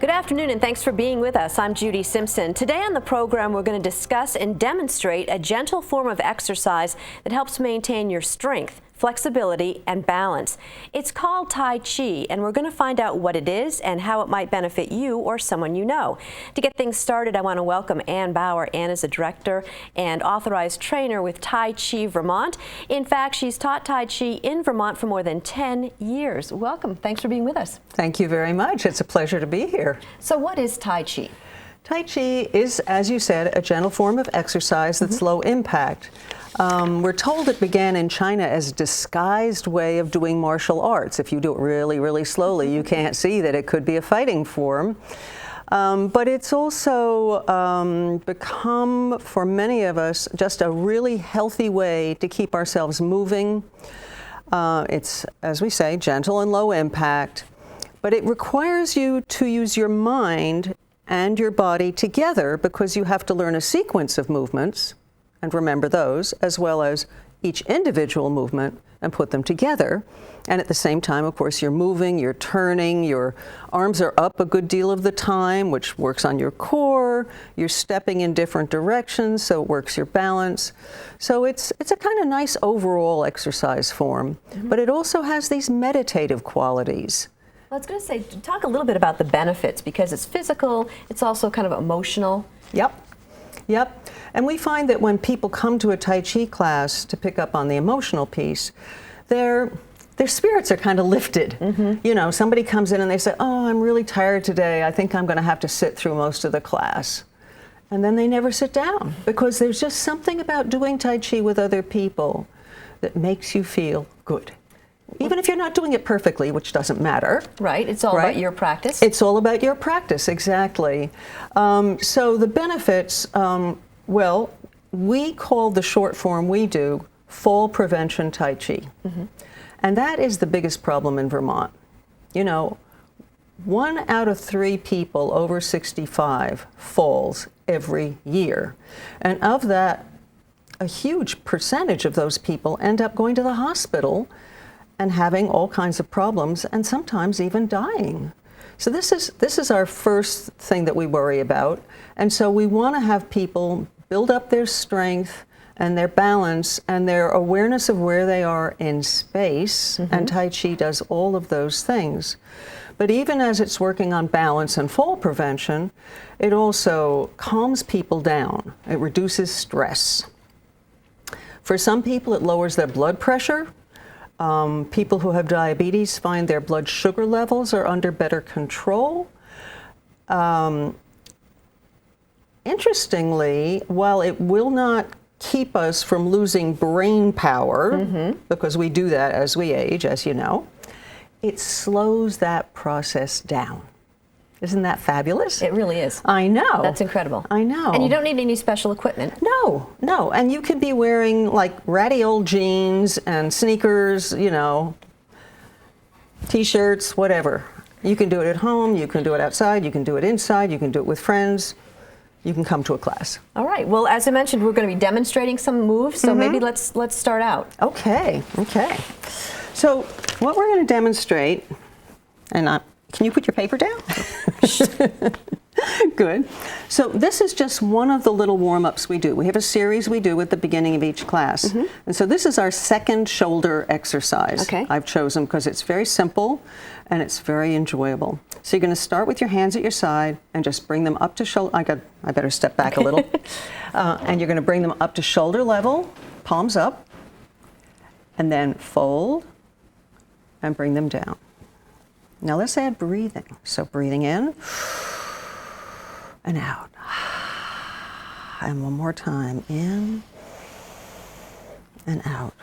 Good afternoon, and thanks for being with us. I'm Judy Simpson. Today on the program, we're going to discuss and demonstrate a gentle form of exercise that helps maintain your strength, flexibility, and balance. It's called Tai Chi, and we're going to find out what it is and how it might benefit you or someone you know. To get things started, I want to welcome Ann Bauer. Ann is a director and authorized trainer with Tai Chi Vermont. In fact, she's taught Tai Chi in Vermont for more than 10 years. Welcome. Thanks for being with us. Thank you very much. It's a pleasure to be here. So what is Tai Chi? Tai Chi is, as you said, a gentle form of exercise that's low impact. We're told it began in China as a disguised way of doing martial arts. If you do it really, really slowly, you can't see that it could be a fighting form. But it's also become, for many of us, just a really healthy way to keep ourselves moving. It's, as we say, gentle and low impact. But it requires you to use your mind and your body together because you have to learn a sequence of movements and remember those, as well as each individual movement, and put them together. And at the same time, of course, you're moving, you're turning, your arms are up a good deal of the time, which works on your core. You're stepping in different directions, so it works your balance. So it's a kind of nice overall exercise form, but it also has these meditative qualities. Well, I was going to say, talk a little bit about the benefits, because it's physical, it's also kind of emotional. Yep. And we find that when people come to a Tai Chi class to pick up on the emotional piece, their spirits are kind of lifted. You know, somebody comes in and they say, oh, I'm really tired today. I think I'm going to have to sit through most of the class. And then they never sit down because there's just something about doing Tai Chi with other people that makes you feel good. Even if you're not doing it perfectly, which doesn't matter. Right, it's all about your practice. It's all about your practice, exactly. So the benefits, well, we call the short form we do fall prevention Tai Chi. And that is the biggest problem in Vermont. You know, 1 out of 3 people over 65 falls every year. And of that, a huge percentage of those people end up going to the hospital and having all kinds of problems, and sometimes even dying. So this is our first thing that we worry about. And so we want to have people build up their strength and their balance and their awareness of where they are in space, and Tai Chi does all of those things. But even as it's working on balance and fall prevention, it also calms people down. It reduces stress. For some people, it lowers their blood pressure. People who have diabetes find their blood sugar levels are under better control. Interestingly, while it will not keep us from losing brain power, because we do that as we age, as you know, it slows that process down. Isn't that fabulous? It really is. I know. That's incredible. I know. And you don't need any special equipment. No. And you could be wearing like ratty old jeans and sneakers, you know, t-shirts, whatever. You can do it at home, you can do it outside, you can do it inside, you can do it with friends. You can come to a class. All right. Well, as I mentioned, we're going to be demonstrating some moves, so maybe let's start out. Okay. So what we're going to demonstrate, and can you put your paper down? Good. So this is just one of the little warm-ups we do. We have a series we do at the beginning of each class. And so this is our second shoulder exercise. Okay. I've chosen because it's very simple and it's very enjoyable. So you're going to start with your hands at your side and just bring them up to shoulder. I better step back a little. And you're going to bring them up to shoulder level, palms up, and then fold and bring them down. Now let's add breathing. So breathing in and out. And one more time, in and out.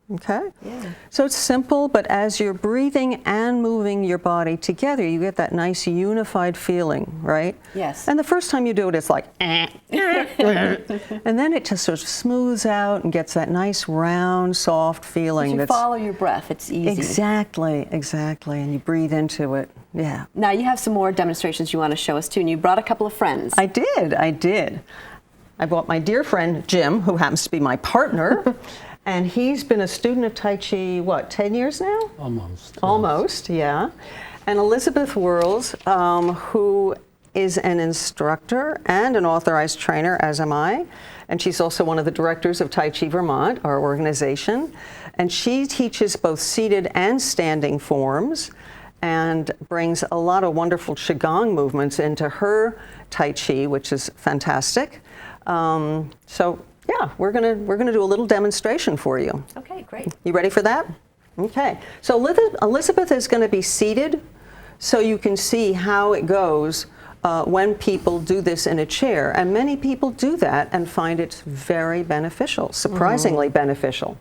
Okay? Yeah. So it's simple, but as you're breathing and moving your body together, you get that nice unified feeling, right? Yes. And the first time you do it, it's like, and then it just sort of smooths out and gets that nice round, soft feeling. You follow your breath, it's easy. Exactly, and you breathe into it, yeah. Now you have some more demonstrations you want to show us too, and you brought a couple of friends. I did. I brought my dear friend Jim, who happens to be my partner. And he's been a student of Tai Chi, what, 10 years now? Almost. Almost, yeah. And Elizabeth Whirls, who is an instructor and an authorized trainer, as am I, and she's also one of the directors of Tai Chi Vermont, our organization, and she teaches both seated and standing forms and brings a lot of wonderful Qigong movements into her Tai Chi, which is fantastic. So yeah, we're gonna do a little demonstration for you. Okay, great. You ready for that? Okay. So Elizabeth is going to be seated, so you can see how it goes when people do this in a chair. And many people do that and find it very beneficial, surprisingly beneficial.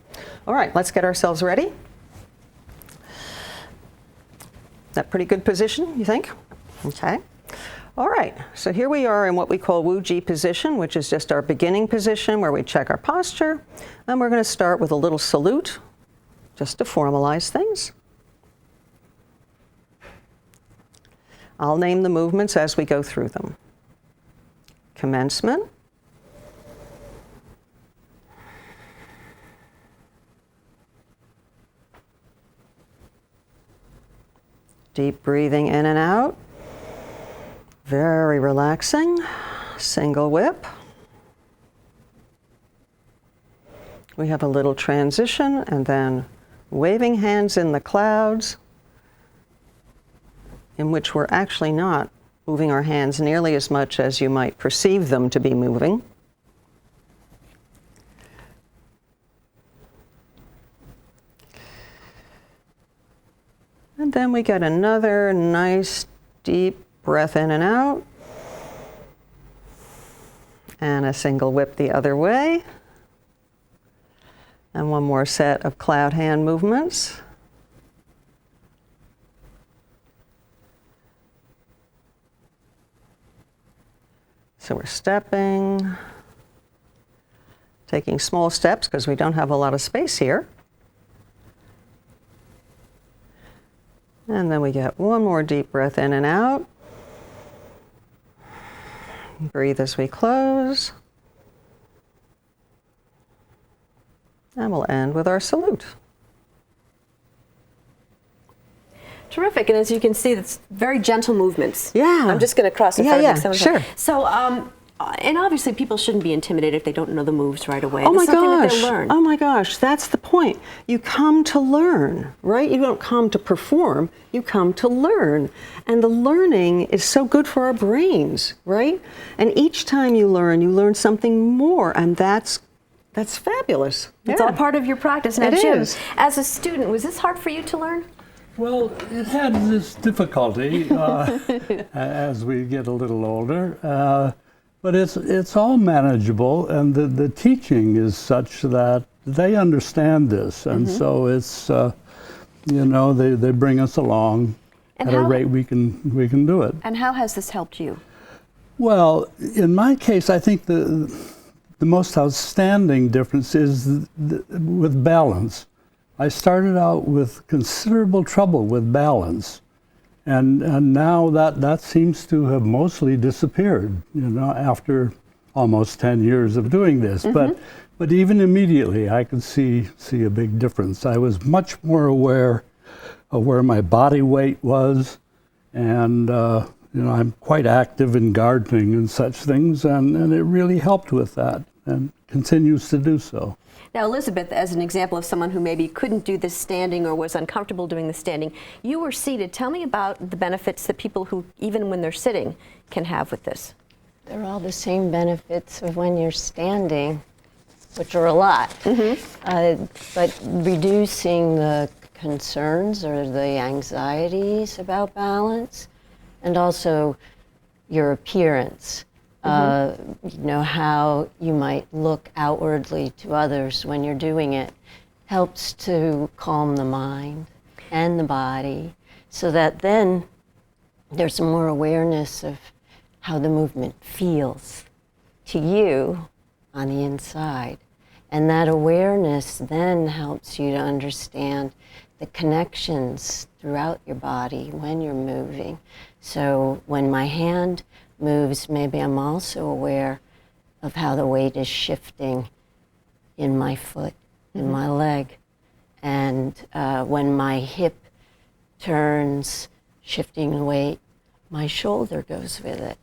All right, let's get ourselves ready. That pretty good position, you think? Okay. All right, so here we are in what we call Wu Ji position, which is just our beginning position where we check our posture. And we're going to start with a little salute, just to formalize things. I'll name the movements as we go through them. Commencement. Deep breathing in and out. Very relaxing. Single whip. We have a little transition and then waving hands in the clouds, in which we're actually not moving our hands nearly as much as you might perceive them to be moving. And then we get another nice deep breath in and out. And a single whip the other way. And one more set of cloud hand movements. So we're stepping, taking small steps because we don't have a lot of space here. And then we get one more deep breath in and out. Breathe as we close. And we'll end with our salute. Terrific, and as you can see, it's very gentle movements. Yeah. I'm just going to cross in front of you. Sure. So, and obviously people shouldn't be intimidated if they don't know the moves right away. Oh my It's something that gosh. they learn. Oh my gosh, that's the point. You come to learn, right? You don't come to perform, you come to learn. And the learning is so good for our brains, right? And each time you learn something more, and that's fabulous. It's all part of your practice. Now, It Jim, is. as a student, was this hard for you to learn? Well, it had this difficulty as we get a little older, but it's all manageable, and the teaching is such that they understand this, and so it's they bring us along And at a how- rate we can do it. And how has this helped you? Well, in my case, I think the most outstanding difference is with balance. I started out with considerable trouble with balance, and now that seems to have mostly disappeared, after almost 10 years of doing this. But even immediately, I could see a big difference. I was much more aware of where my body weight was, and I'm quite active in gardening and such things, and it really helped with that, and continues to do so. Now, Elizabeth, as an example of someone who maybe couldn't do this standing or was uncomfortable doing the standing, you were seated. Tell me about the benefits that people who, even when they're sitting, can have with this. They're all the same benefits of when you're standing, which are a lot. But reducing the concerns or the anxieties about balance, and also your appearance. How you might look outwardly to others when you're doing it helps to calm the mind and the body, so that then there's more awareness of how the movement feels to you on the inside. And that awareness then helps you to understand the connections throughout your body when you're moving. So when my hand moves, maybe I'm also aware of how the weight is shifting in my foot, in my leg. And when my hip turns shifting the weight, my shoulder goes with it.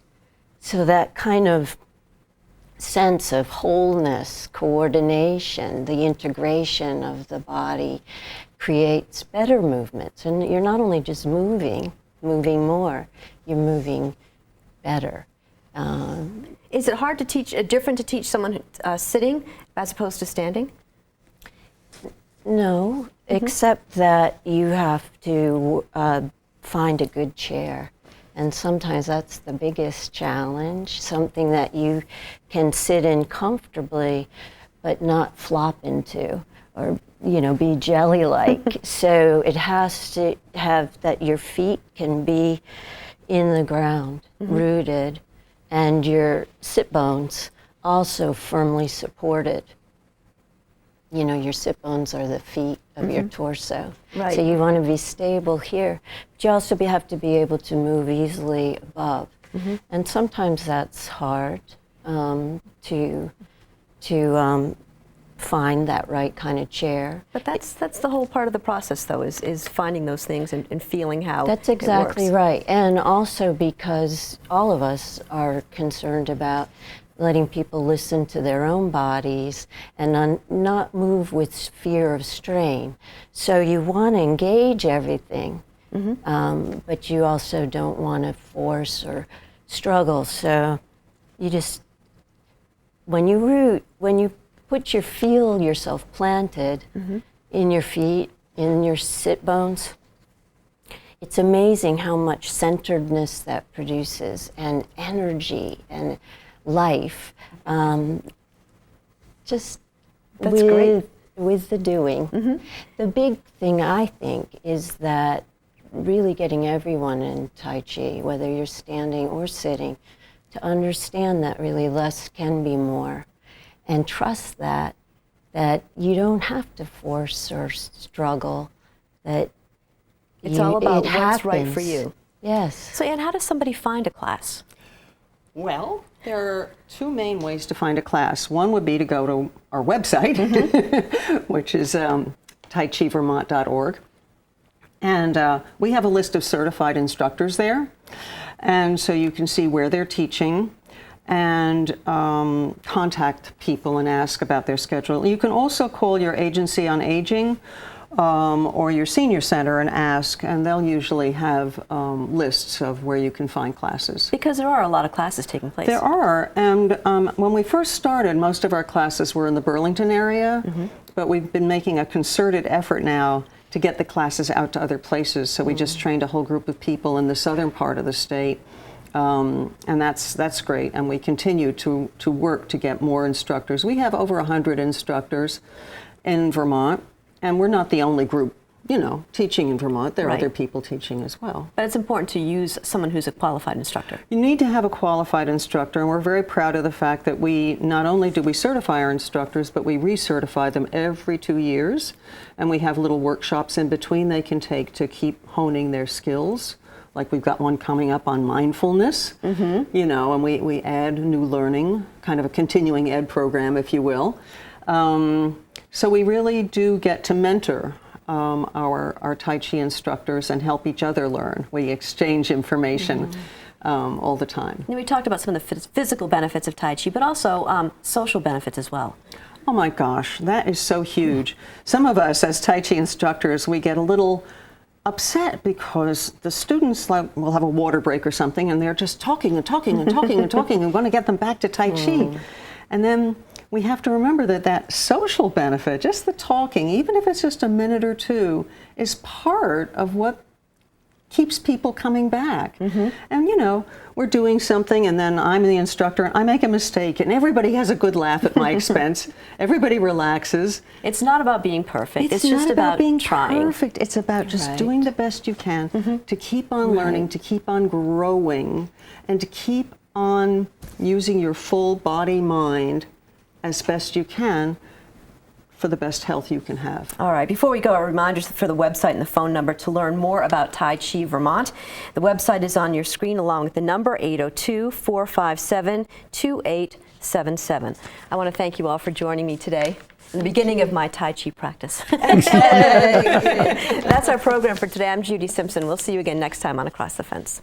So that kind of sense of wholeness, coordination, the integration of the body creates better movements. And you're not only just moving more, you're moving better. Is it hard to teach, different to teach someone sitting as opposed to standing? No, except that you have to find a good chair. And sometimes that's the biggest challenge, something that you can sit in comfortably but not flop into or, be jelly-like. So it has to have that your feet can be in the ground, rooted, and your sit bones also firmly supported. Your sit bones are the feet of your torso. Right. So you want to be stable here, but you also have to be able to move easily above. And sometimes that's hard to find that right kind of chair. But that's the whole part of the process, though, is finding those things and feeling how That's exactly it works. right. And also because all of us are concerned about letting people listen to their own bodies and not move with fear of strain. So you want to engage everything, but you also don't want to force or struggle. So you just, when you feel yourself planted in your feet, in your sit bones, it's amazing how much centeredness that produces and energy and life, just That's great. with the doing. The big thing, I think, is that really getting everyone in Tai Chi, whether you're standing or sitting, to understand that really less can be more, and trust that you don't have to force or struggle, that It's all about it what's right for happens. you. Yes. So, Ann, how does somebody find a class? Well, there are two main ways to find a class. One would be to go to our website, which is taichivermont.org. And we have a list of certified instructors there. And so you can see where they're teaching and contact people and ask about their schedule. You can also call your agency on aging or your senior center and ask, and they'll usually have lists of where you can find classes. Because there are a lot of classes taking place. There are, and when we first started, most of our classes were in the Burlington area, but we've been making a concerted effort now to get the classes out to other places. So we just trained a whole group of people in the southern part of the state, and that's great. And we continue to work to get more instructors. We have over 100 instructors in Vermont. And we're not the only group, teaching in Vermont. There are other people teaching as well. But it's important to use someone who's a qualified instructor. You need to have a qualified instructor, and we're very proud of the fact that we not only do we certify our instructors, but we recertify them every 2 years. And we have little workshops in between they can take to keep honing their skills. Like we've got one coming up on mindfulness, and we add new learning, kind of a continuing ed program, if you will. So we really do get to mentor our Tai Chi instructors and help each other learn. We exchange information all the time. And we talked about some of the physical benefits of Tai Chi, but also social benefits as well. Oh my gosh, that is so huge. Some of us as Tai Chi instructors, we get a little upset because the students will have a water break or something and they're just talking and talking and talking and talking and want to get them back to Tai Chi. And then we have to remember that social benefit, just the talking, even if it's just a minute or two, is part of what keeps people coming back. And we're doing something and then I'm the instructor and I make a mistake and everybody has a good laugh at my expense. Everybody relaxes. It's not about being perfect. It's just not about being trying. perfect. It's about just doing the best you can to keep on learning, to keep on growing, and to keep on using your full body mind as best you can for the best health you can have. All right, before we go, a reminder for the website and the phone number to learn more about Tai Chi Vermont. The website is on your screen along with the number 802-457-2877. I want to thank you all for joining me today in the beginning of my Tai Chi practice. That's our program for today. I'm Judy Simpson. We'll see you again next time on Across the Fence.